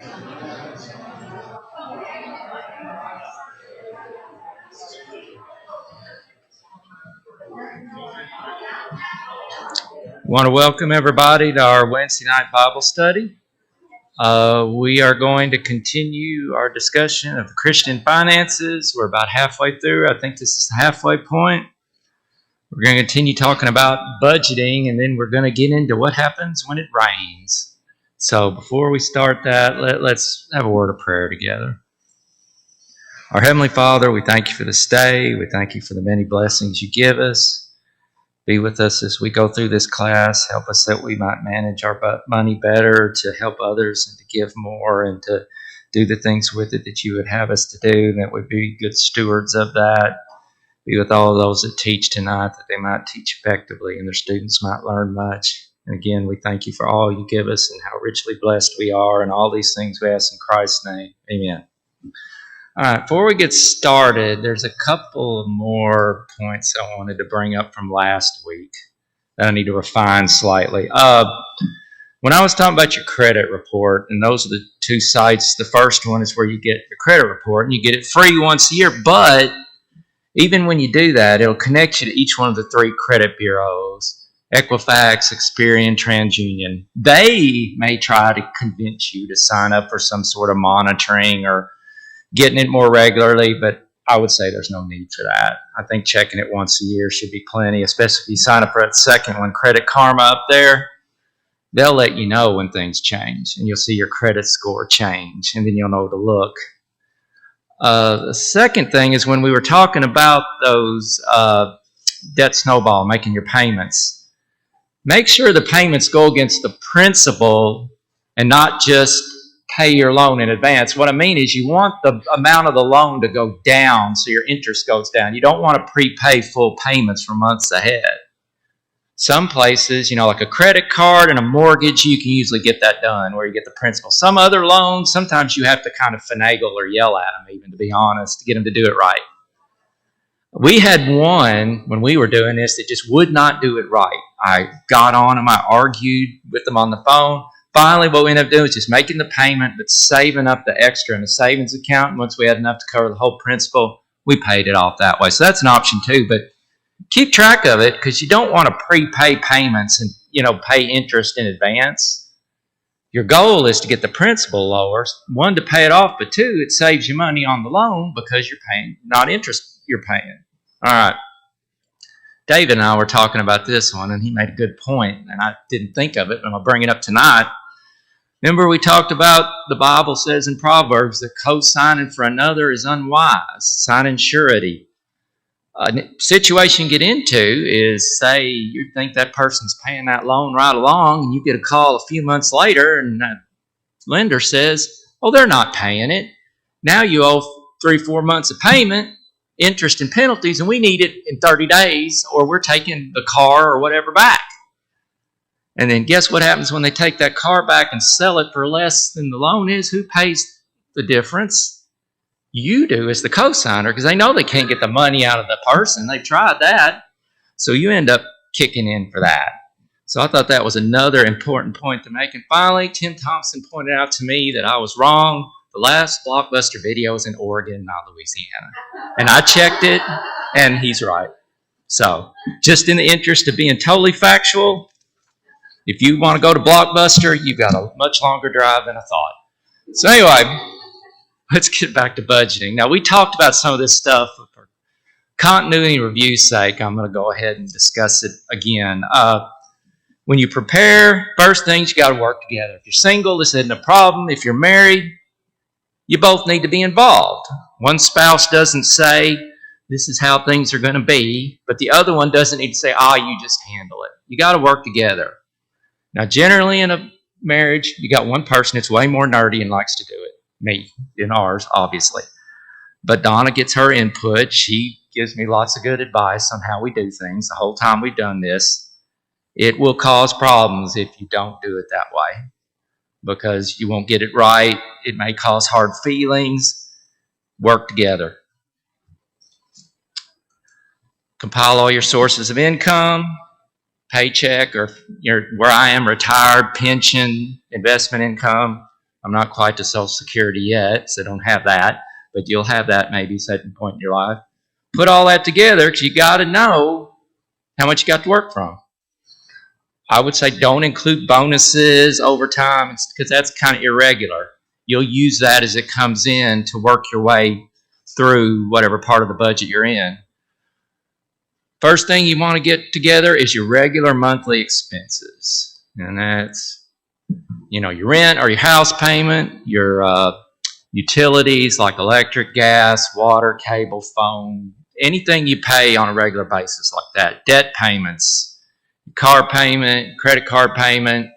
I want to welcome everybody to our Wednesday night Bible study. We are going to continue our discussion of Christian finances. We're about halfway through. I think this is the halfway point. We're going to continue talking about budgeting, and then we're going to get into what happens when it rains. So before we start that, let's have a word of prayer together. Our Heavenly Father, we thank you for this day. We thank you for the many blessings you give us. Be with us as we go through this class. Help us that we might manage our money better, to help others and to give more and to do the things with it that you would have us to do, and that we'd be good stewards of that. Be with all of those that teach tonight, that they might teach effectively and their students might learn much. And again, we thank you for all you give us and how richly blessed we are, and all these things we ask in Christ's name. Amen. All right, before we get started, there's a couple more points I wanted to bring up from last week that I need to refine slightly. When I was talking about your credit report, and those are the two sites, the first one is where you get your credit report, and you get it free once a year, but even when you do that, it'll connect you to each one of the three credit bureaus: Equifax, Experian, TransUnion. They may try to convince you to sign up for some sort of monitoring or getting it more regularly, but I would say there's no need for that. I think checking it once a year should be plenty, especially if you sign up for that second one, Credit Karma up there. They'll let you know when things change, and you'll see your credit score change, and then you'll know to look. The second thing is, when we were talking about those debt snowball, making your payments, make sure the payments go against the principal and not just pay your loan in advance. What I mean is, you want the amount of the loan to go down so your interest goes down. You don't want to prepay full payments for months ahead. Some places, like a credit card and a mortgage, you can usually get that done where you get the principal. Some other loans, sometimes you have to kind of finagle or yell at them, even, to be honest, to get them to do it right. We had one, when we were doing this, that just would not do it right. I got on them, I argued with them on the phone. Finally, what we ended up doing was just making the payment, but saving up the extra in the savings account. And once we had enough to cover the whole principal, we paid it off that way. So that's an option too. But keep track of it, because you don't want to prepay payments and pay interest in advance. Your goal is to get the principal lower. One, to pay it off, but two, it saves you money on the loan because you're paying, not interest you're paying. All right. David and I were talking about this one, and he made a good point, and I didn't think of it, but I'll bring it up tonight. Remember, we talked about, the Bible says in Proverbs that co-signing for another is unwise, signing surety. A situation you get into is, say you think that person's paying that loan right along, and you get a call a few months later, and that lender says, oh, they're not paying it. Now you owe 3-4 months of payment, interest and penalties, and we need it in 30 days, or we're taking the car or whatever back. And then guess what happens when they take that car back and sell it for less than the loan is? Who pays the difference? You do, as the co-signer, because they know they can't get the money out of the person. They've tried that. So you end up kicking in for that. So I thought that was another important point to make. And finally, Tim Thompson pointed out to me that I was wrong. The last Blockbuster video is in Oregon, not Louisiana. And I checked it, and he's right. So just in the interest of being totally factual, if you want to go to Blockbuster, you've got a much longer drive than I thought. So anyway, let's get back to budgeting. Now, we talked about some of this stuff. For continuity review's sake, I'm going to go ahead and discuss it again. When you prepare, first things, you got to work together. If you're single, this isn't a problem. If you're married, you both need to be involved. One spouse doesn't say, this is how things are going to be, but the other one doesn't need to say, you just handle it. You got to work together. Now, generally in a marriage, you got one person that's way more nerdy and likes to do it. Me, in ours, obviously. But Donna gets her input. She gives me lots of good advice on how we do things the whole time we've done this. It will cause problems if you don't do it that way, because you won't get it right. It may cause hard feelings. Work together. Compile all your sources of income, paycheck, or where I am, retired, pension, investment income. I'm not quite to Social Security yet, so don't have that, but you'll have that maybe at some point in your life. Put all that together because you got to know how much you got to work from. I would say don't include bonuses, overtime, because that's kind of irregular. You'll use that as it comes in to work your way through whatever part of the budget you're in. First thing you want to get together is your regular monthly expenses. And that's, your rent or your house payment, your utilities like electric, gas, water, cable, phone, anything you pay on a regular basis like that. Debt payments, car payment, credit card payment,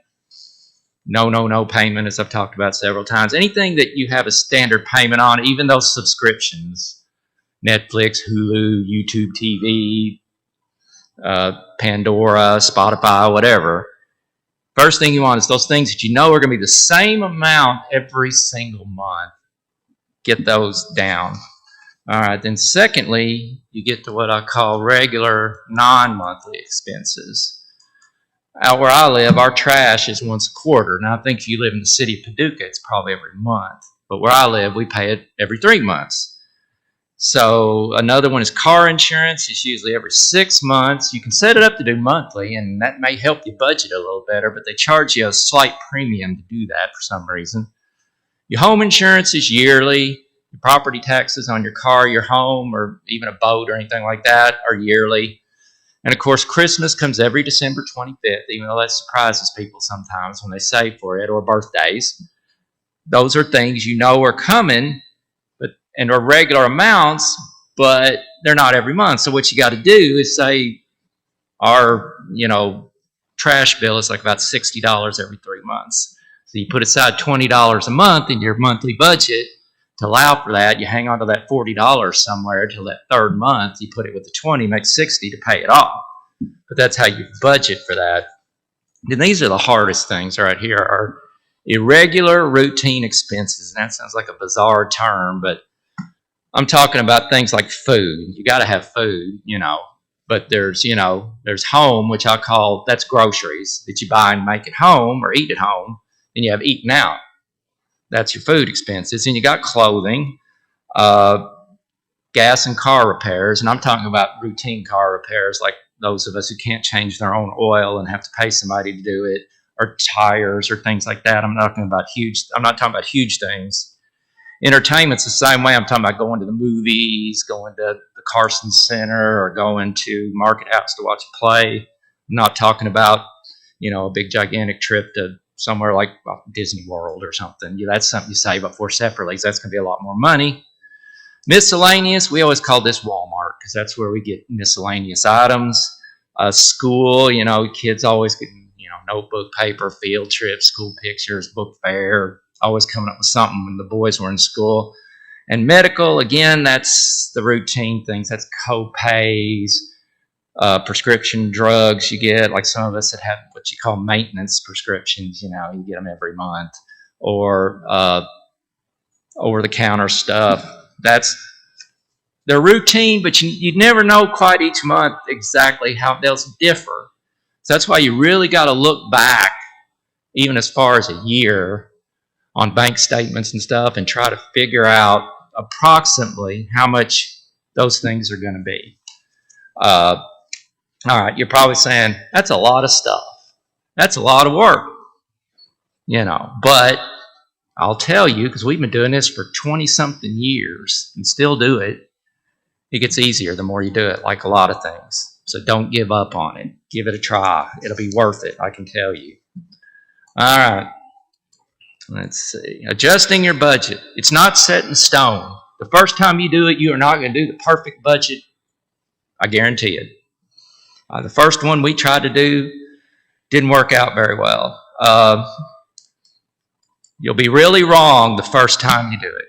no payment, as I've talked about several times. Anything that you have a standard payment on, even those subscriptions, Netflix, Hulu, YouTube TV, Pandora, Spotify, whatever. First thing you want is those things that you know are going to be the same amount every single month. Get those down. All right, then secondly, you get to what I call regular non-monthly expenses. Out where I live, our trash is once a quarter. Now, I think if you live in the city of Paducah, it's probably every month. But where I live, we pay it every 3 months. So another one is car insurance. It's usually every 6 months. You can set it up to do monthly, and that may help you budget a little better, but they charge you a slight premium to do that for some reason. Your home insurance is yearly. Your property taxes on your car, your home, or even a boat or anything like that are yearly. And of course, Christmas comes every December 25th, even though that surprises people sometimes when they save for it, or birthdays. Those are things you know are coming and are regular amounts, but they're not every month. So what you got to do is say our, trash bill is like about $60 every 3 months. So you put aside $20 a month in your monthly budget to allow for that. You hang on to that $40 somewhere till that third month. You put it with the 20, make 60 to pay it off. But that's how you budget for that. And these are the hardest things right here are irregular routine expenses. And that sounds like a bizarre term, but I'm talking about things like food. You got to have food, but there's home, which I call, that's groceries that you buy and make at home or eat at home. Then you have eating out. That's your food expenses. And you got clothing, gas and car repairs. And I'm talking about routine car repairs, like those of us who can't change their own oil and have to pay somebody to do it, or tires or things like that. I'm not talking about huge things. Entertainment's the same way. I'm talking about going to the movies, going to the Carson Center, or going to Market House to watch a play. I'm not talking about, a big gigantic trip to somewhere like Disney World or something. That's something you save up for separately. That's going to be a lot more money. Miscellaneous, we always call this Walmart because that's where we get miscellaneous items. School, kids always get, notebook, paper, field trips, school pictures, book fair, always coming up with something when the boys were in school. And medical, again, that's the routine things. That's co-pays, prescription drugs you get, like some of us that have what you call maintenance prescriptions, you get them every month. Or over-the-counter stuff. They're routine, but you never know quite each month exactly how those differ. So that's why you really got to look back, even as far as a year, on bank statements and stuff, and try to figure out approximately how much those things are going to be. All right, you're probably saying, that's a lot of stuff. That's a lot of work. But I'll tell you, because we've been doing this for 20-something years and still do it, it gets easier the more you do it, like a lot of things. So don't give up on it. Give it a try. It'll be worth it, I can tell you. All right. Let's see. Adjusting your budget. It's not set in stone. The first time you do it, you are not going to do the perfect budget. I guarantee it. The first one we tried to do didn't work out very well. You'll be really wrong the first time you do it.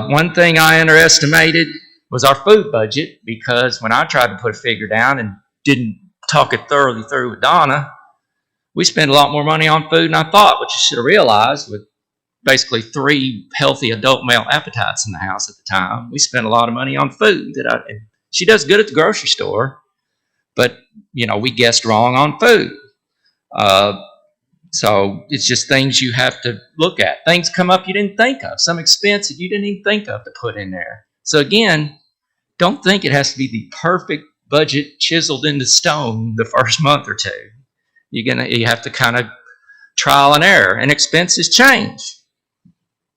One thing I underestimated was our food budget, because when I tried to put a figure down and didn't talk it thoroughly through with Donna, we spent a lot more money on food than I thought, which you should have realized with basically 3 healthy adult male appetites in the house at the time. We spent a lot of money on food. She does good at the grocery store, but, we guessed wrong on food. So it's just things you have to look at. Things come up you didn't think of. Some expense that you didn't even think of to put in there. So again, don't think it has to be the perfect budget chiseled into stone the first month or two. You have to kind of trial and error, and expenses change.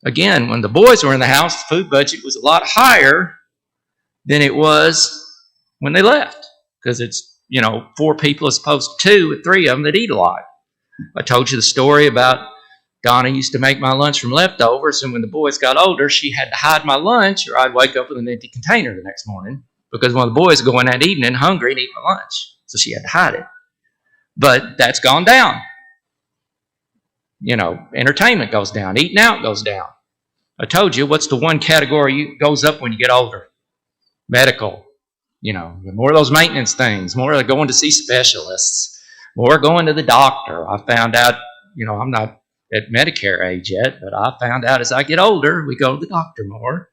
Again, when the boys were in the house, the food budget was a lot higher than it was when they left, because it's 4 people as opposed to 2 with 3 of them that eat a lot. I told you the story about Donna used to make my lunch from leftovers, and when the boys got older, she had to hide my lunch, or I'd wake up with an empty container the next morning because one of the boys would go in that evening hungry and eat my lunch, so she had to hide it. But that's gone down. Entertainment goes down, eating out goes down. I told you, what's the one category goes up when you get older? Medical. More of those maintenance things, more of going to see specialists, more going to the doctor. I found out, I'm not at Medicare age yet, but I found out as I get older, we go to the doctor more,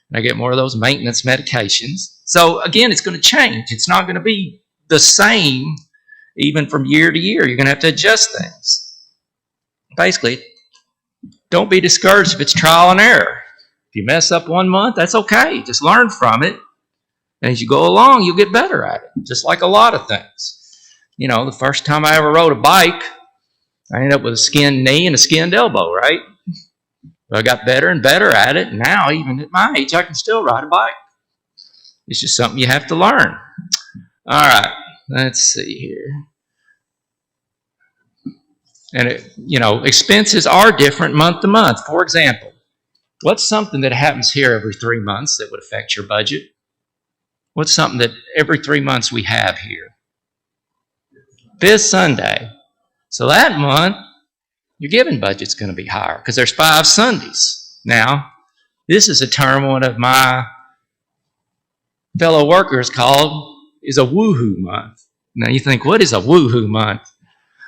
and I get more of those maintenance medications. So again, it's going to change. It's not going to be the same even from year to year. You're going to have to adjust things. Basically, don't be discouraged if it's trial and error. If you mess up one month, that's okay. Just learn from it. And as you go along, you'll get better at it, just like a lot of things. The first time I ever rode a bike, I ended up with a skinned knee and a skinned elbow, right? But I got better and better at it. And now, even at my age, I can still ride a bike. It's just something you have to learn. All right, let's see here. And expenses are different month to month. For example, what's something that happens here every 3 months that would affect your budget? What's something that every 3 months we have here? Fifth Sunday. So that month, your giving budget's going to be higher because there's 5 Sundays. Now, this is a term one of my fellow workers is a woohoo month. Now you think, what is a woohoo month?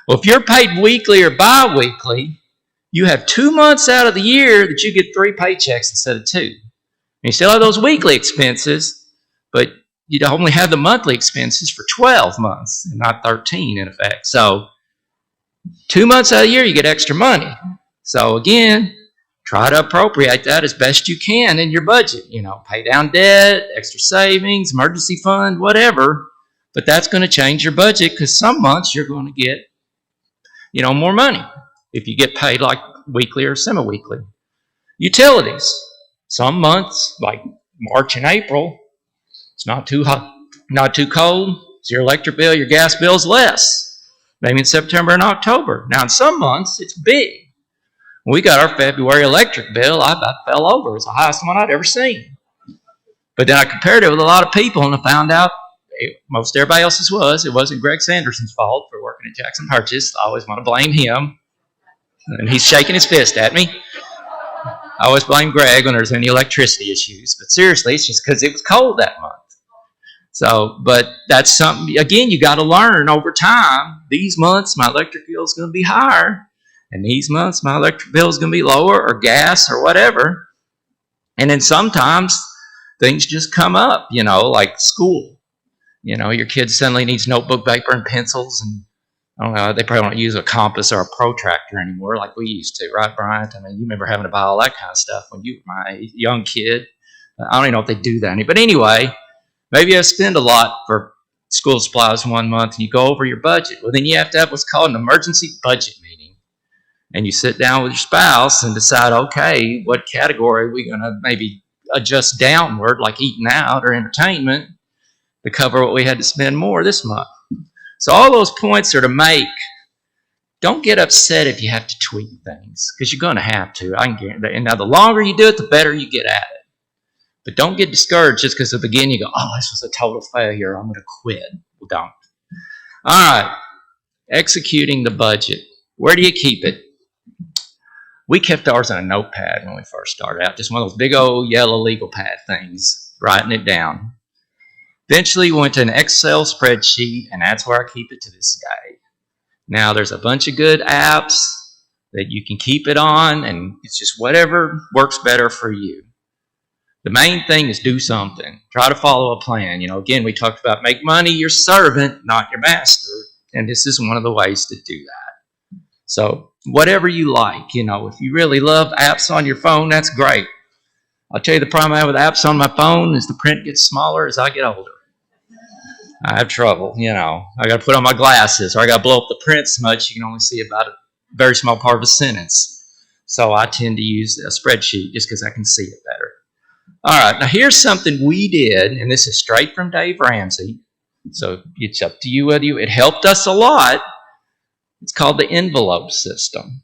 Well, if you're paid weekly or bi-weekly, you have 2 months out of the year that you get 3 paychecks instead of 2. And you still have those weekly expenses, but you only have the monthly expenses for 12 months and not 13 in effect. So 2 months out of the year, you get extra money. So again, try to appropriate that as best you can in your budget. Pay down debt, extra savings, emergency fund, whatever. But that's going to change your budget because some months you're going to get more money if you get paid like weekly or semi-weekly. Utilities. Some months, like March and April, it's not too hot, not too cold. So your electric bill, your gas bill's less. Maybe in September and October. Now in some months, it's big. When we got our February electric bill, I about fell over. It was the highest one I'd ever seen. But then I compared it with a lot of people, and I found out most everybody else's was. It wasn't Greg Sanderson's fault for working at Jackson Purchase. I always want to blame him. And he's shaking his fist at me. I always blame Greg when there's any electricity issues. But seriously, it's just because it was cold that month. So, but that's something, again, you got to learn over time. These months, my electric bill is going to be higher. And these months, my electric bill is going to be lower, or gas, or whatever. And then sometimes things just come up, like school. Your kid suddenly needs notebook paper and pencils, and I don't know, they probably don't use a compass or a protractor anymore like we used to, right, Bryant? I mean, you remember having to buy all that kind of stuff when you were my young kid. I don't even know if they do that anymore. But anyway, maybe you spend a lot for school supplies one month and you go over your budget. Well, then you have to have what's called an emergency budget meeting. And you sit down with your spouse and decide, okay, what category are we going to maybe adjust downward, like eating out or entertainment, to cover what we had to spend more this month. So all those points are to make. Don't get upset if you have to tweak things, because you're going to have to. I can guarantee that. And now the longer you do it, the better you get at it. But don't get discouraged just because at the beginning you go, oh, this was a total failure, I'm going to quit. Well, don't. All right. Executing the budget. Where do you keep it? We kept ours on a notepad when we first started out, just one of those big old yellow legal pad things, writing it down. Eventually we went to an Excel spreadsheet, and that's where I keep it to this day. Now there's a bunch of good apps that you can keep it on, and it's just whatever works better for you. The main thing is do something. Try to follow a plan. Again, we talked about make money your servant, not your master, and this is one of the ways to do that. So whatever you like, if you really love apps on your phone, that's great. I'll tell you the problem I have with apps on my phone is the print gets smaller as I get older. I have trouble, I got to put on my glasses, or I got to blow up the print so much you can only see about a very small part of a sentence. So I tend to use a spreadsheet just because I can see it better. All right, now here's something we did, and this is straight from Dave Ramsey. So it's up to you whether it helped us a lot. It's called the envelope system.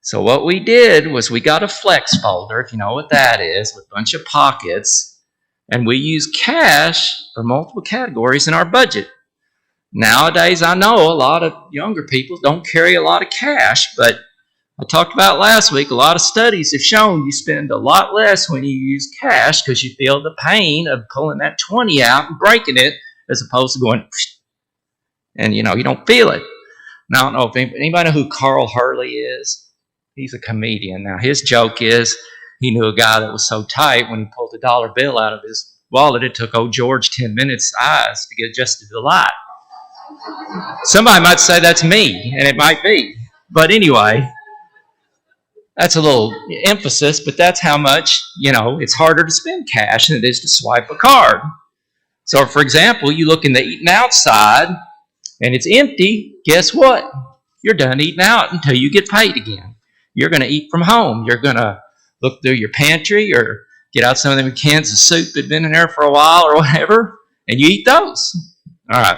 So what we did was we got a flex folder, if you know what that is, with a bunch of pockets, and we use cash for multiple categories in our budget. Nowadays, I know a lot of younger people don't carry a lot of cash, but I talked about last week, a lot of studies have shown you spend a lot less when you use cash because you feel the pain of pulling that 20 out and breaking it as opposed to going, and you don't feel it. Now, I don't know if anybody know who Carl Hurley is. He's a comedian. Now, his joke is he knew a guy that was so tight when he pulled a dollar bill out of his wallet, it took old George 10 minutes eyes to get adjusted to the light. Somebody might say that's me, and it might be. But anyway, that's a little emphasis, but that's how much, it's harder to spend cash than it is to swipe a card. So, for example, you look in the eating out side, and it's empty. Guess what? You're done eating out until you get paid again. You're going to eat from home. You're going to look through your pantry or get out some of them cans of soup that have been in there for a while or whatever, and you eat those. All right.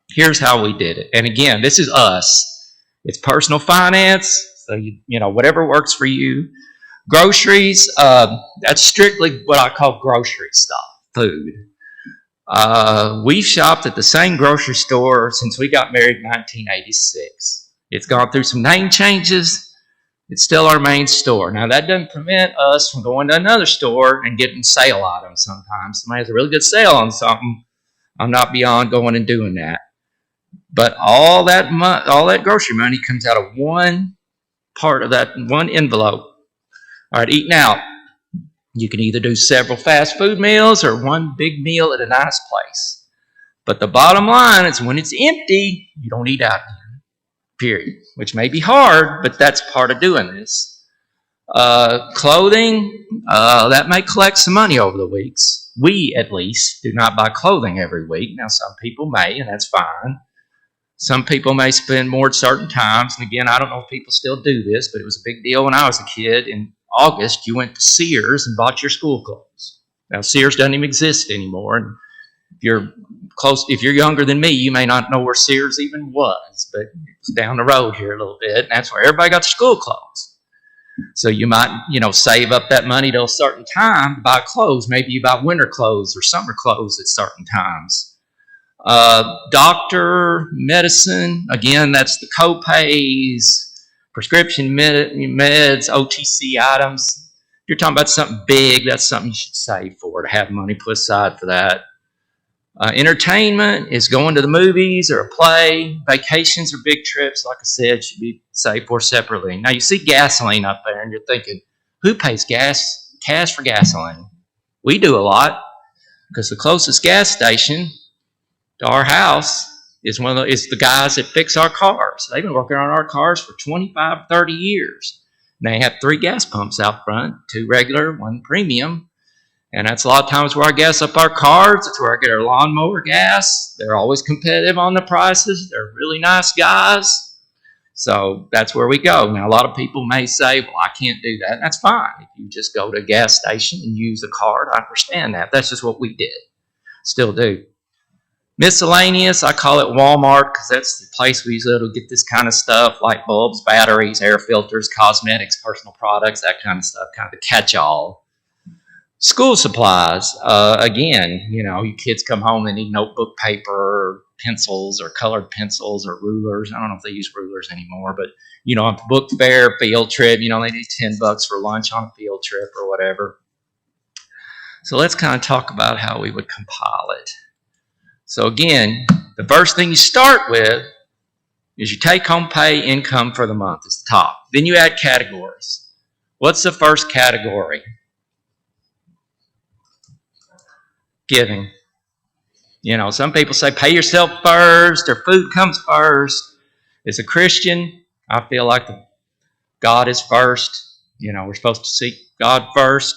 Here's how we did it. And again, this is us. It's personal finance. So, whatever works for you. Groceries, that's strictly what I call grocery stuff, food. We've shopped at the same grocery store since we got married in 1986. It's gone through some name changes. It's still our main store. Now, that doesn't prevent us from going to another store and getting sale items sometimes. Somebody has a really good sale on something. I'm not beyond going and doing that. But all that grocery money comes out of one part of that one envelope. All right, eating out. You can either do several fast food meals or one big meal at a nice place. But the bottom line is when it's empty, you don't eat out again, period. Which may be hard, but that's part of doing this. Clothing, that may collect some money over the weeks. We, at least, do not buy clothing every week. Now, some people may, and that's fine. Some people may spend more at certain times. And again, I don't know if people still do this, but it was a big deal when I was a kid. In August, you went to Sears and bought your school clothes. Now, Sears doesn't even exist anymore. And if you're younger than me, you may not know where Sears even was, but it's down the road here a little bit. And that's where everybody got their school clothes. So you might, save up that money till a certain time to buy clothes. Maybe you buy winter clothes or summer clothes at certain times. Doctor, medicine, again, that's the co-pays, prescription meds, OTC items. If you're talking about something big, that's something you should save for, to have money put aside for that. Entertainment is going to the movies or a play. Vacations or big trips, like I said, should be saved for separately. Now, you see gasoline up there, and you're thinking, who pays cash for gasoline? We do a lot, because the closest gas station to our house is the guys that fix our cars. They've been working on our cars for 25, 30 years. And they have 3 gas pumps out front, 2 regular, 1 premium. And that's a lot of times where I gas up our cars. That's where I get our lawnmower gas. They're always competitive on the prices. They're really nice guys. So that's where we go. Now, a lot of people may say, well, I can't do that. And that's fine. If you just go to a gas station and use a card, I understand that. That's just what we did. Still do. Miscellaneous, I call it Walmart because that's the place we usually get this kind of stuff, like bulbs, batteries, air filters, cosmetics, personal products, that kind of stuff, kind of the catch-all. School supplies, again, you kids come home, they need notebook paper, or pencils, or colored pencils, or rulers. I don't know if they use rulers anymore, but, on the book fair, field trip, they need $10 for lunch on a field trip or whatever. So let's kind of talk about how we would compile it. So again, the first thing you start with is your take-home pay income for the month is the top. Then you add categories. What's the first category? Giving. Some people say pay yourself first or food comes first. As a Christian, I feel like God is first. We're supposed to seek God first.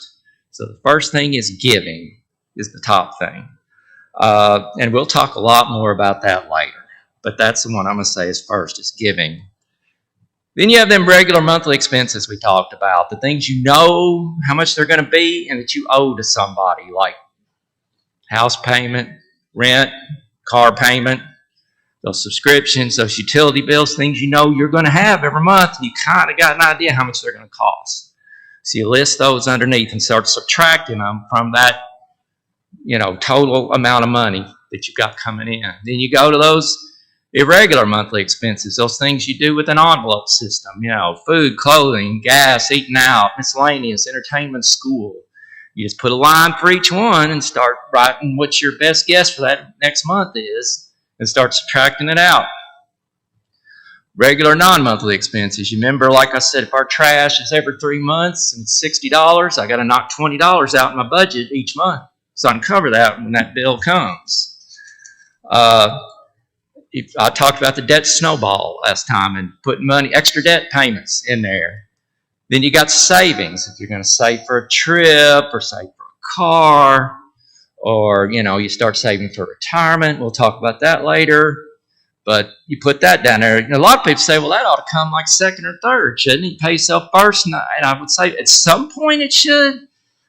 So the first thing is giving is the top thing. And we'll talk a lot more about that later. But that's the one I'm going to say is first, is giving. Then you have them regular monthly expenses we talked about, the things you know how much they're going to be and that you owe to somebody, like house payment, rent, car payment, those subscriptions, those utility bills, things you know you're going to have every month, and you kind of got an idea how much they're going to cost. So you list those underneath and start subtracting them from that, total amount of money that you've got coming in. Then you go to those irregular monthly expenses, those things you do with an envelope system, food, clothing, gas, eating out, miscellaneous, entertainment, school. You just put a line for each one and start writing what your best guess for that next month is and start subtracting it out. Regular non-monthly expenses. You remember, like I said, if our trash is every 3 months and it's $60, I got to knock $20 out in my budget each month so I can cover that when that bill comes. I talked about the debt snowball last time and putting extra debt payments in there. Then you got savings. If you're going to save for a trip or save for a car, or, you start saving for retirement. We'll talk about that later. But you put that down there. A lot of people say, well, that ought to come like second or third. Shouldn't it? Pay yourself first. And I would say at some point it should.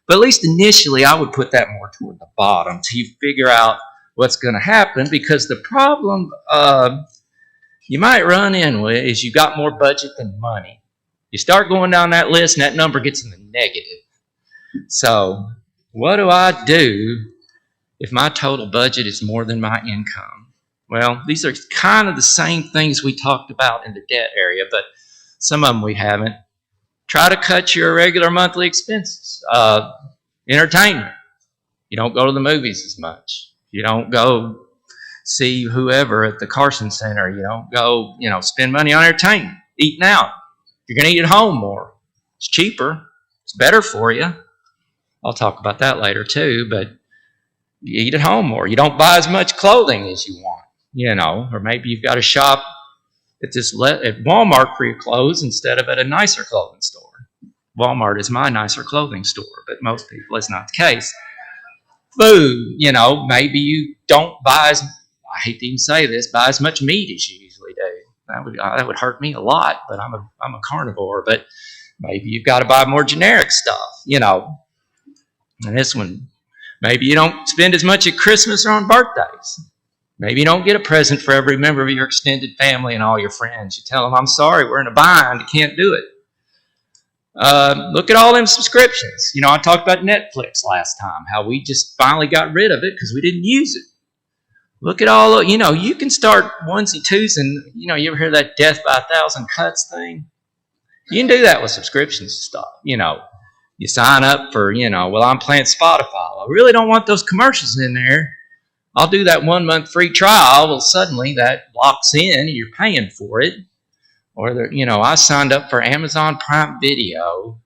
But at least initially, I would put that more toward the bottom until you figure out what's going to happen. Because the problem you might run in with is you got more budget than money. You start going down that list and that number gets in the negative. So what do I do if my total budget is more than my income? Well, these are kind of the same things we talked about in the debt area, but some of them we haven't. Try to cut your regular monthly expenses. Entertainment. You don't go to the movies as much. You don't go see whoever at the Carson Center. You don't go, spend money on entertainment, eating out. You're going to eat at home more. It's cheaper. It's better for you. I'll talk about that later too, but you eat at home more. You don't buy as much clothing as you want, or maybe you've got to shop at Walmart for your clothes instead of at a nicer clothing store. Walmart is my nicer clothing store, but most people, it's not the case. Food, maybe you don't buy I hate to even say this, buy as much meat as you usually do. That would hurt me a lot, but I'm a carnivore. But maybe you've got to buy more generic stuff, And this one, maybe you don't spend as much at Christmas or on birthdays. Maybe you don't get a present for every member of your extended family and all your friends. You tell them, I'm sorry, we're in a bind, you can't do it. Look at all them subscriptions. I talked about Netflix last time, how we just finally got rid of it because we didn't use it. Look at all, you can start onesie-twos and, you ever hear that death by 1,000 cuts thing? You can do that with subscriptions and stuff, You sign up for, I'm playing Spotify. I really don't want those commercials in there. I'll do that 1 month free trial. Well, suddenly that locks in and you're paying for it. Or, I signed up for Amazon Prime Video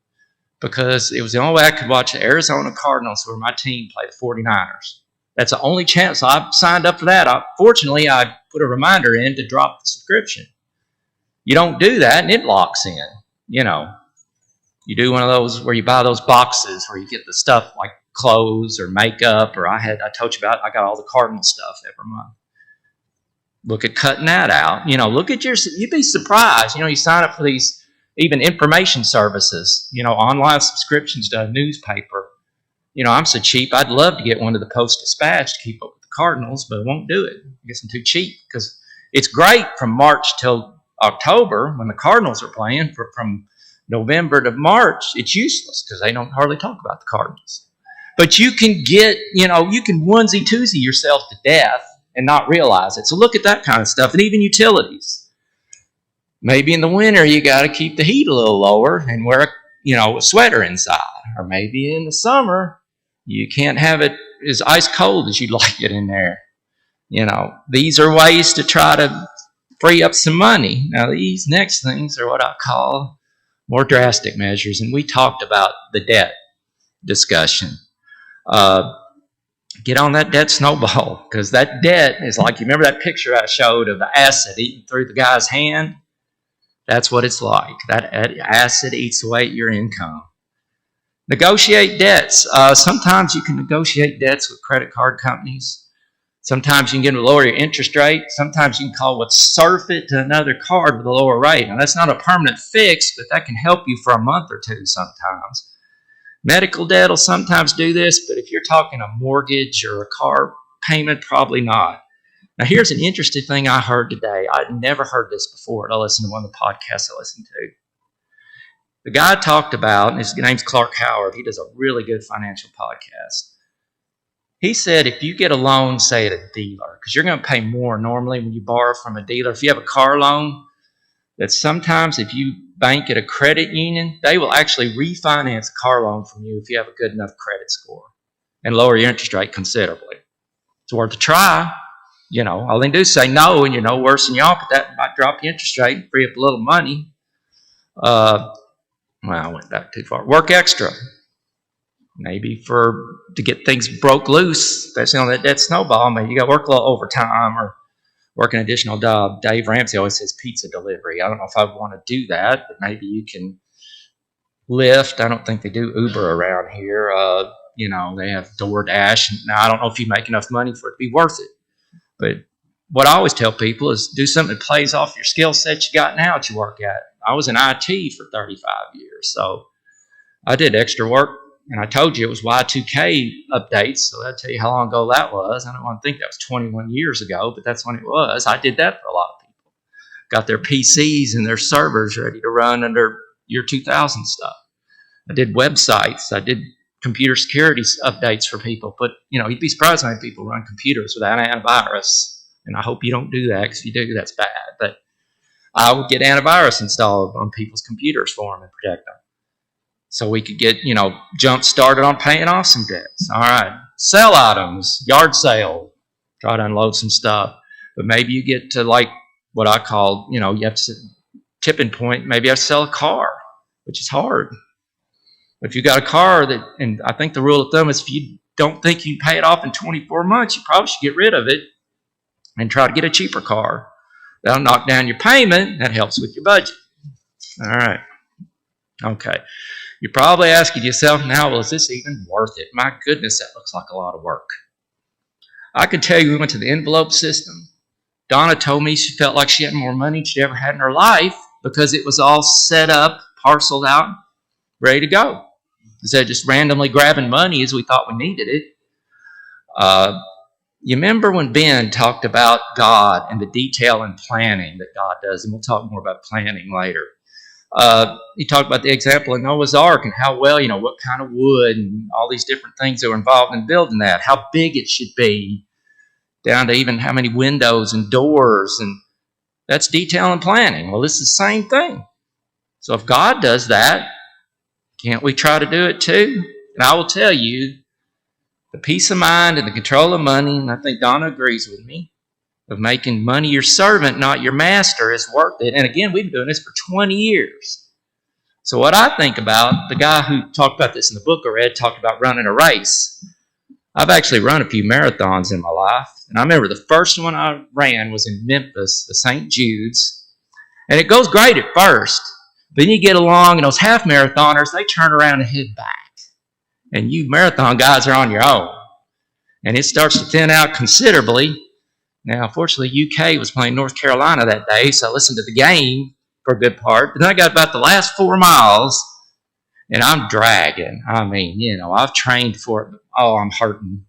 because it was the only way I could watch the Arizona Cardinals, where my team played the 49ers. That's the only chance. So I signed up for that. Fortunately, I put a reminder in to drop the subscription. You don't do that, and it locks in. You do one of those where you buy those boxes where you get the stuff like clothes or makeup, or I told you about, I got all the Cardinal stuff every month. Look at cutting that out. Look at you'd be surprised. You sign up for these even information services, online subscriptions to a newspaper. I'm so cheap, I'd love to get one to the Post-Dispatch to keep up with the Cardinals, but I won't do it. I guess I'm too cheap because it's great from March till October when the Cardinals are playing. From November to March, it's useless because they don't hardly talk about the Cardinals. But you can get, you can onesie-twosie yourself to death and not realize it. So look at that kind of stuff, and even utilities. Maybe in the winter you got to keep the heat a little lower and wear a sweater inside. Or maybe in the summer you can't have it as ice cold as you'd like it in there. These are ways to try to free up some money. Now these next things are what I call more drastic measures, and we talked about the debt discussion. Get on that debt snowball, because that debt is like, you remember that picture I showed of the acid eating through the guy's hand? That's what it's like. That acid eats away at your income. Negotiate debts. Sometimes you can negotiate debts with credit card companies. Sometimes you can get them to lower your interest rate. Sometimes you can call surf it to another card with a lower rate. Now, that's not a permanent fix, but that can help you for a month or two sometimes. Medical debt will sometimes do this, but if you're talking a mortgage or a car payment, probably not. Now, here's an interesting thing I heard today. I'd never heard this before. I listened to one of the podcasts I listened to. The guy talked about, and his name's Clark Howard. He does a really good financial podcast. He said if you get a loan, say at a dealer, because you're going to pay more normally when you borrow from a dealer. If you have a car loan, that sometimes if you bank at a credit union, they will actually refinance a car loan from you if you have a good enough credit score and lower your interest rate considerably. It's worth a try. All they do is say no, and worse than y'all, but that might drop your interest rate and free up a little money. I went back too far. Work extra. Maybe to get things broke loose, especially on that Snowball. Maybe you got to work a little overtime or work an additional job. Dave Ramsey always says pizza delivery. I don't know if I want to do that, but maybe you can Lyft. I don't think they do Uber around here. They have DoorDash. Now, I don't know if you make enough money for it to be worth it. But what I always tell people is do something that plays off your skill set you got now that you work at. I was in IT for 35 years, so I did extra work, and I told you it was Y2K updates, so that'll tell you how long ago that was. I don't want to think that was 21 years ago, but that's when it was. I did that for a lot of people. Got their PCs and their servers ready to run under year 2000 stuff. I did websites. I did computer security updates for people. But, you'd be surprised how many people run computers without antivirus. And I hope you don't do that, because if you do, that's bad. But I would get antivirus installed on people's computers for them and protect them. So we could get, jump started on paying off some debts. All right. Sell items, yard sale. Try to unload some stuff. But maybe you get to what I call, you have to tipping point. Maybe you have to sell a car, which is hard. If you got a car and I think the rule of thumb is if you don't think you can pay it off in 24 months, you probably should get rid of it and try to get a cheaper car. That'll knock down your payment. That helps with your budget. All right. Okay. You're probably asking yourself now, is this even worth it? My goodness, that looks like a lot of work. I can tell you we went to the envelope system. Donna told me she felt like she had more money than she ever had in her life because it was all set up, parceled out, ready to go. Instead of just randomly grabbing money as we thought we needed it. You remember when Ben talked about God and the detail and planning that God does, and we'll talk more about planning later. He talked about the example of Noah's Ark and how well, what kind of wood and all these different things that were involved in building that, how big it should be, down to even how many windows and doors, and that's detail and planning. Well, this is the same thing. So if God does that, can't we try to do it too? And I will tell you, the peace of mind and the control of money, and I think Donna agrees with me, of making money your servant, not your master, is worth it. And again, we've been doing this for 20 years. So what I think about, the guy who talked about this in the book I read, talked about running a race. I've actually run a few marathons in my life. And I remember the first one I ran was in Memphis, the St. Jude's. And it goes great at first. Then you get along, and those half marathoners, they turn around and head back. And you marathon guys are on your own. And it starts to thin out considerably. Now, unfortunately, UK was playing North Carolina that day, so I listened to the game for a good part. But then I got about the last 4 miles, and I'm dragging. I've trained for it, but I'm hurting.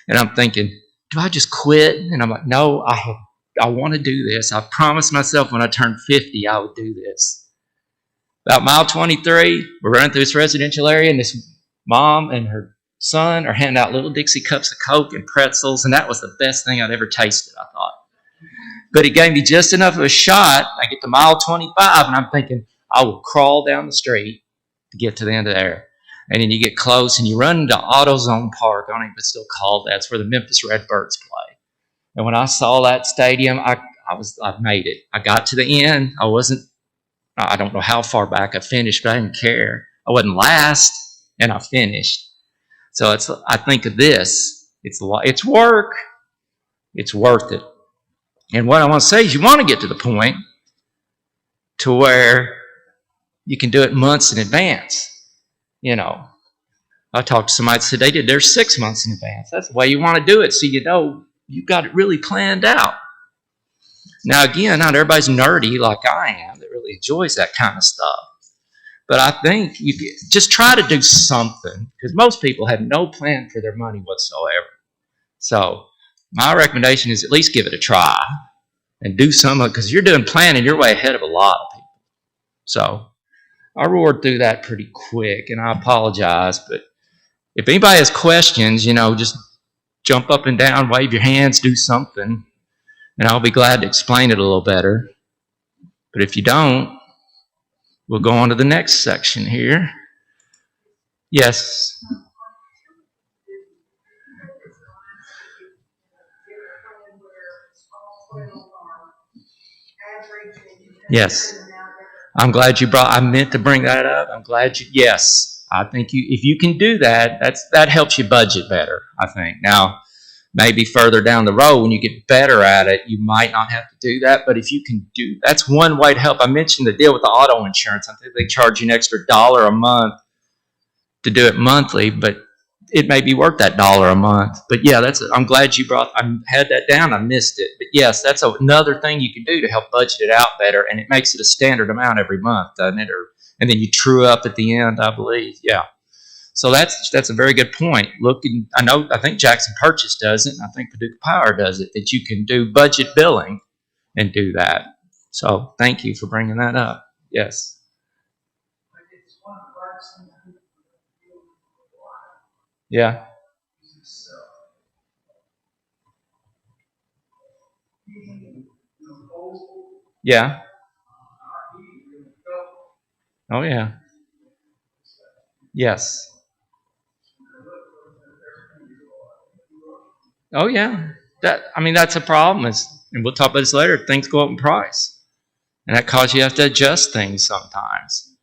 And I'm thinking, do I just quit? And I'm like, no, I want to do this. I promised myself when I turned 50, I would do this. About mile 23, we're running through this residential area, and this mom and her son are handing out little Dixie cups of Coke and pretzels, and that was the best thing I'd ever tasted, I thought. But it gave me just enough of a shot. I get to mile 25, and I'm thinking, I will crawl down the street to get to the end of there. And then you get close, and you run into AutoZone Park. I don't even know if it's still called that. It's where the Memphis Redbirds play. And when I saw that stadium, I made it. I got to the end. I don't know how far back I finished, but I didn't care. I wasn't last, and I finished. So I think of this. It's work. It's worth it. And what I want to say is you want to get to the point to where you can do it months in advance. You know, I talked to somebody that said they did theirs 6 months in advance. That's the way you want to do it, so you know you've got it really planned out. Now, again, not everybody's nerdy like I am that really enjoys that kind of stuff. But I think you just try to do something, because most people have no plan for their money whatsoever. So my recommendation is at least give it a try and do some, because you're doing planning, you're way ahead of a lot of people. So I roared through that pretty quick, and I apologize. But if anybody has questions, just jump up and down, wave your hands, do something, and I'll be glad to explain it a little better. But if you don't, we'll go on to the next section here. Yes. Yes. I'm glad you I meant to bring that up. I'm glad yes. I think if you can do that, that helps you budget better, I think. Now, maybe further down the road when you get better at it, you might not have to do that. But if you can that's one way to help. I mentioned the deal with the auto insurance. I think they charge you an extra $1 a month to do it monthly, but it may be worth that $1 a month. But yeah, I'm glad you I had that down. I missed it. But yes, that's another thing you can do to help budget it out better, and it makes it a standard amount every month, doesn't it? And then you true up at the end, I believe. Yeah. So that's a very good point. I think Jackson Purchase does it, and I think Paducah Power does it, that you can do budget billing and do that. So thank you for bringing that up. Yes. Yeah. Yeah. Oh, yeah. Yes. Oh, yeah. That's a problem. And we'll talk about this later. Things go up in price. And that causes you have to adjust things sometimes.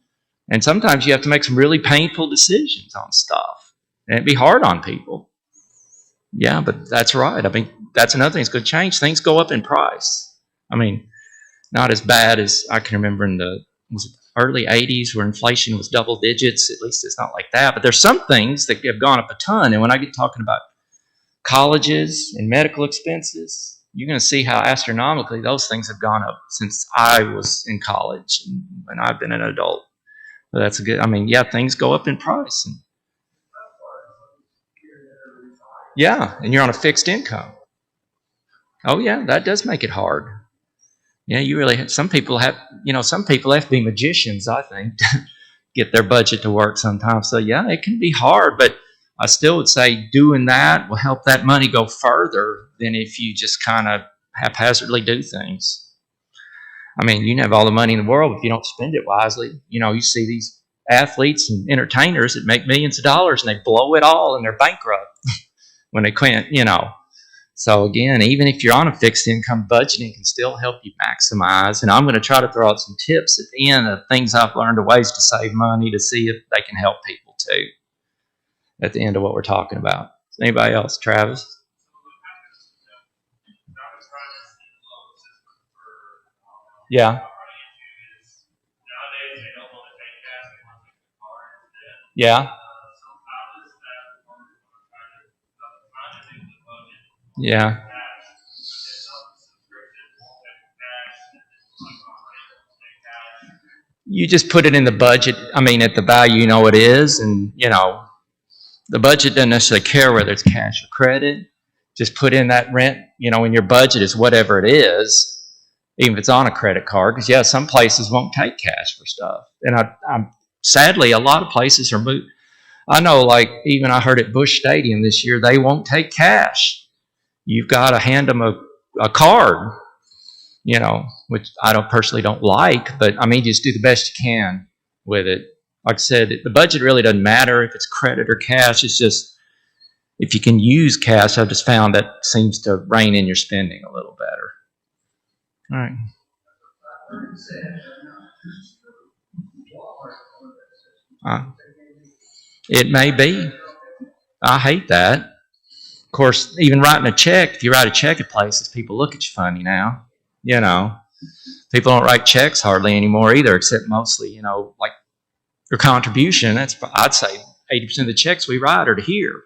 And sometimes you have to make some really painful decisions on stuff. And it'd be hard on people. Yeah, but that's right. That's another thing that's going to change. Things go up in price. Not as bad as I can remember in the early 80s where inflation was double digits. At least it's not like that. But there's some things that have gone up a ton. And when I get talking about colleges and medical expenses, you're going to see how astronomically those things have gone up since I was in college and I've been an adult. So that's a good, things go up in price. Yeah, and you're on a fixed income. Oh, yeah, that does make it hard. Yeah, you really have, some people have to be magicians, I think, to get their budget to work sometimes. So, yeah, it can be hard, but I still would say doing that will help that money go further than if you just kind of haphazardly do things. You can have all the money in the world if you don't spend it wisely. You see these athletes and entertainers that make millions of dollars and they blow it all and they're bankrupt when they can't, So again, even if you're on a fixed income, budgeting can still help you maximize. And I'm going to try to throw out some tips at the end of things I've learned, of ways to save money, to see if they can help people too at the end of what we're talking about. Anybody else? Travis? Yeah. Yeah. Yeah. You just put it in the budget. At the value it is, and the budget doesn't necessarily care whether it's cash or credit. Just put in that rent, in your budget is whatever it is, even if it's on a credit card. Because some places won't take cash for stuff, and I'm sadly a lot of places are moved. I know, like even I heard at Busch Stadium this year, they won't take cash. You've got to hand them a card, which I personally don't like, but just do the best you can with it. Like I said, the budget really doesn't matter if it's credit or cash. It's just if you can use cash, I've just found that seems to rein in your spending a little better. All right. It may be. I hate that. Of course, even writing a check, if you write a check at places, people look at you funny now, People don't write checks hardly anymore either, except mostly, like your contribution. That's, I'd say, 80% of the checks we write are to here.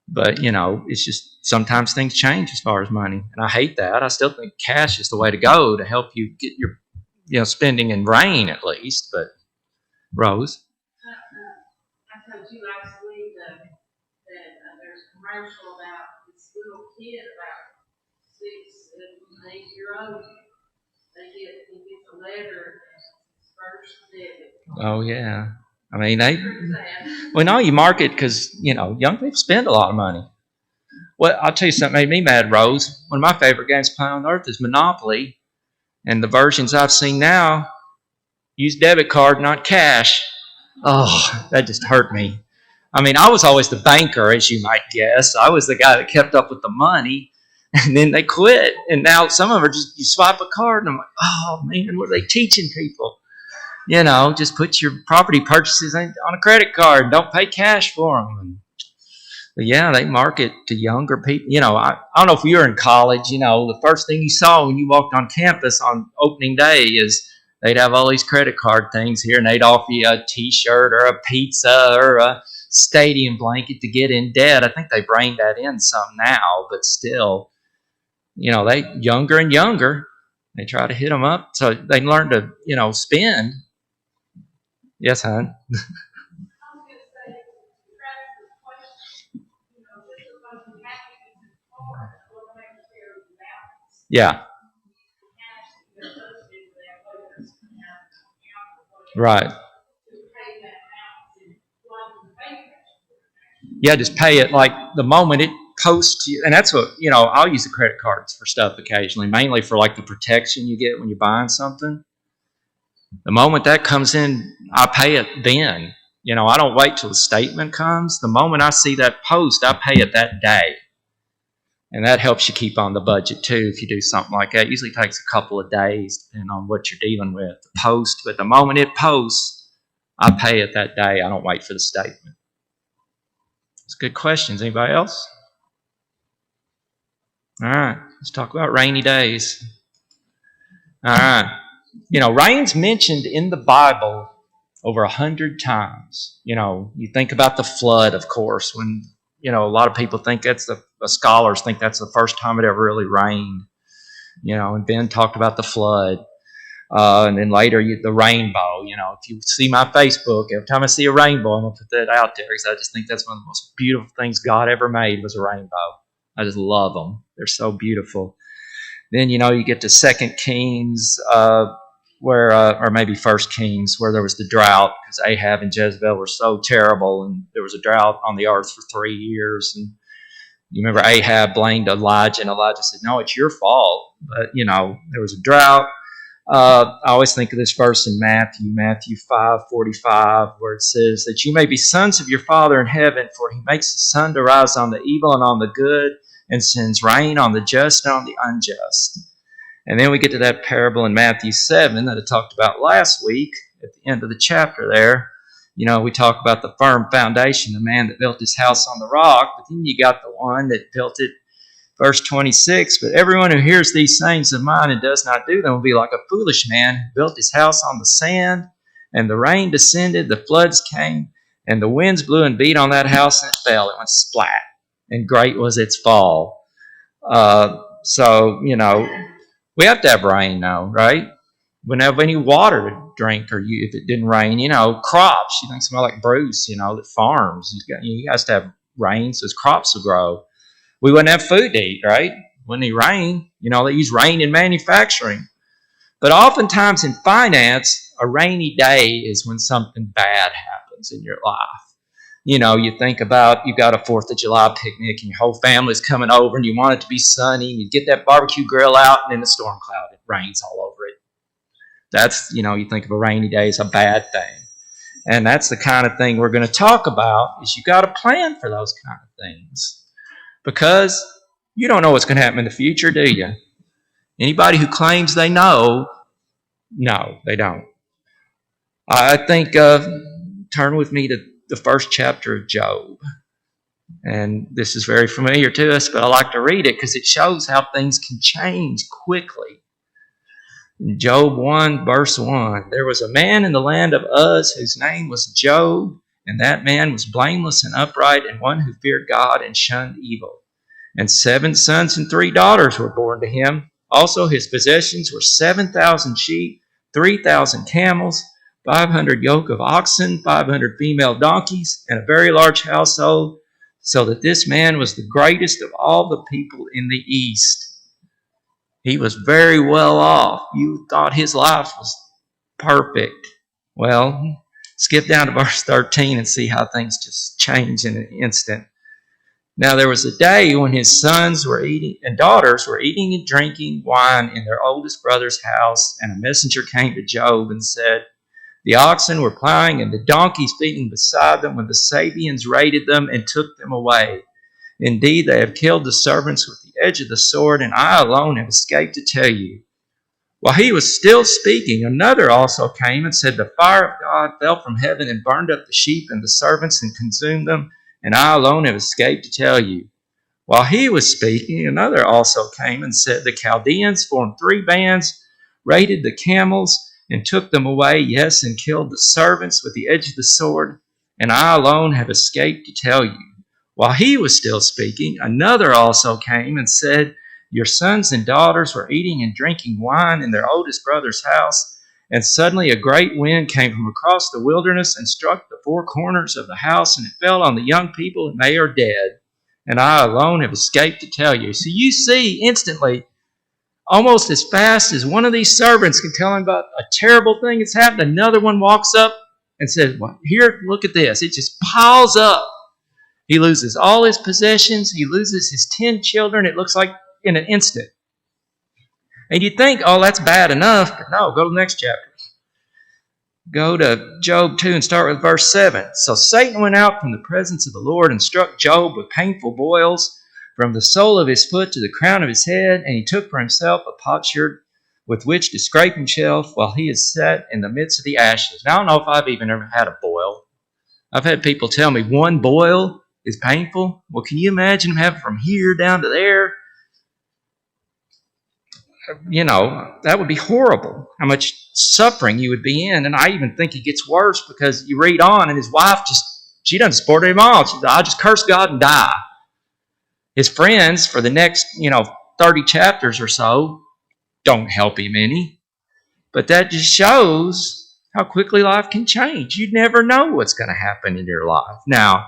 But, it's just sometimes things change as far as money. And I hate that. I still think cash is the way to go to help you get your, spending in rain at least. But, Rose? I told you last week that there's a commercial about this little kid about 6, 7, 8-year-old. He gets a letter and his first debit. Oh, yeah. I mean, you mark it because, young people spend a lot of money. Well, I'll tell you something made me mad, Rose. One of my favorite games to play on earth is Monopoly. And the versions I've seen now use debit card, not cash. Oh, that just hurt me. I mean, I was always the banker, as you might guess. I was the guy that kept up with the money. And then they quit. And now some of them are just, you swipe a card, and I'm like, oh, man, what are they teaching people? Just put your property purchases on a credit card. Don't pay cash for them. But yeah, they market to younger people. I don't know if you were in college, the first thing you saw when you walked on campus on opening day is they'd have all these credit card things here, and they'd offer you a T-shirt or a pizza or a stadium blanket to get in debt. I think they've reined that in some now, but still, they younger and younger, they try to hit them up so they learn to, spend. Yes, hon. Yeah. Right. Yeah, just pay it like the moment it posts you. And that's what, I'll use the credit cards for stuff occasionally, mainly for like the protection you get when you're buying something. The moment that comes in, I pay it then. I don't wait till the statement comes. The moment I see that post, I pay it that day. And that helps you keep on the budget too if you do something like that. It usually takes a couple of days depending on what you're dealing with, the post. But the moment it posts, I pay it that day. I don't wait for the statement. It's good questions. Anybody else? All right. Let's talk about rainy days. All right. Rain's mentioned in the Bible over 100 times. You think about the flood, of course, when, a lot of people think scholars think that's the first time it ever really rained. And Ben talked about the flood. And then later, the rainbow. If you see my Facebook, every time I see a rainbow, I'm going to put that out there because I just think that's one of the most beautiful things God ever made was a rainbow. I just love them. They're so beautiful. Then, you get to 2 Kings, or maybe 1 Kings, where there was the drought because Ahab and Jezebel were so terrible, and there was a drought on the earth for 3 years. And you remember Ahab blamed Elijah, and Elijah said, no, it's your fault. But, there was a drought. I always think of this verse in Matthew 5:45, where it says that you may be sons of your Father in heaven, for he makes the sun to rise on the evil and on the good, and sends rain on the just and on the unjust. And then we get to that parable in Matthew 7 that I talked about last week at the end of the chapter there. We talk about the firm foundation, the man that built his house on the rock, but then you got the one that built it, verse 26, but everyone who hears these sayings of mine and does not do them will be like a foolish man who built his house on the sand, and the rain descended, the floods came, and the winds blew and beat on that house, and it fell. It went splat, and great was its fall. So, we have to have rain now, right? We don't have any water to drink, or if it didn't rain, crops. You think somebody like Bruce, that farms. He has to have rain so his crops will grow. We wouldn't have food to eat, right? Wouldn't it rain? They use rain in manufacturing. But oftentimes in finance, a rainy day is when something bad happens in your life. You think about you've got a 4th of July picnic and your whole family's coming over and you want it to be sunny and you get that barbecue grill out and then the storm cloud, it rains all over it. That's, you think of a rainy day as a bad thing. And that's the kind of thing we're going to talk about is you got to plan for those kind of things. Because you don't know what's going to happen in the future, do you? Anybody who claims they know, no, they don't. I think, turn with me to the first chapter of Job. And this is very familiar to us, but I like to read it because it shows how things can change quickly. In Job 1, verse 1, there was a man in the land of Uz whose name was Job, and that man was blameless and upright, and one who feared God and shunned evil. And 7 sons and 3 daughters were born to him. Also his possessions were 7,000 sheep, 3,000 camels, 500 yoke of oxen, 500 female donkeys, and a very large household, so that this man was the greatest of all the people in the east. He was very well off. You thought his life was perfect. Well, skip down to verse 13 and see how things just change in an instant. Now there was a day when his sons were eating and daughters were eating and drinking wine in their oldest brother's house, and a messenger came to Job and said, the oxen were plowing and the donkeys feeding beside them when the Sabeans raided them and took them away. Indeed, they have killed the servants with the edge of the sword, and I alone have escaped to tell you. While he was still speaking, another also came and said, the fire of God fell from heaven and burned up the sheep and the servants and consumed them, and I alone have escaped to tell you. While he was speaking, another also came and said, the Chaldeans formed 3 bands, raided the camels, and took them away, yes, and killed the servants with the edge of the sword, and I alone have escaped to tell you. While he was still speaking, another also came and said, your sons and daughters were eating and drinking wine in their oldest brother's house, and suddenly a great wind came from across the wilderness and struck the 4 corners of the house, and it fell on the young people, and they are dead. And I alone have escaped to tell you. So you see instantly, almost as fast as one of these servants can tell him about a terrible thing that's happened, another one walks up and says, well, here, look at this. It just piles up. He loses all his possessions. He loses his 10 children. It looks like in an instant. And you'd think, oh, that's bad enough. But no, go to the next chapter. Go to Job 2 and start with verse 7. So Satan went out from the presence of the Lord and struck Job with painful boils from the sole of his foot to the crown of his head. And he took for himself a potsherd with which to scrape himself while he is set in the midst of the ashes. Now, I don't know if I've even ever had a boil. I've had people tell me 1 boil is painful. Well, can you imagine having from here down to there? You know, that would be horrible, how much suffering you would be in. And I even think it gets worse because you read on and his wife she doesn't support him all. She says, I'll just curse God and die. His friends for the next, 30 chapters or so don't help him any. But that just shows how quickly life can change. You never know what's going to happen in your life. Now,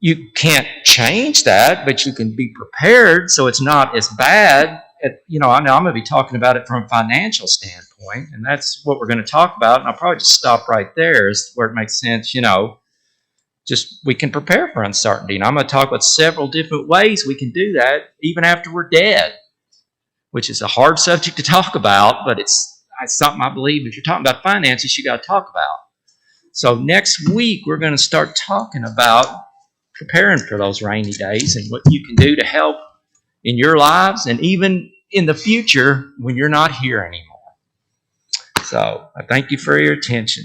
you can't change that, but you can be prepared so it's not as bad. I know I'm going to be talking about it from a financial standpoint, and that's what we're going to talk about. And I'll probably just stop right there is where it makes sense, just we can prepare for uncertainty. And I'm going to talk about several different ways we can do that even after we're dead, which is a hard subject to talk about, but it's something I believe if you're talking about finances, you got to talk about. So next week, we're going to start talking about preparing for those rainy days and what you can do to help in your lives and even in the future when you're not here anymore. So I thank you for your attention.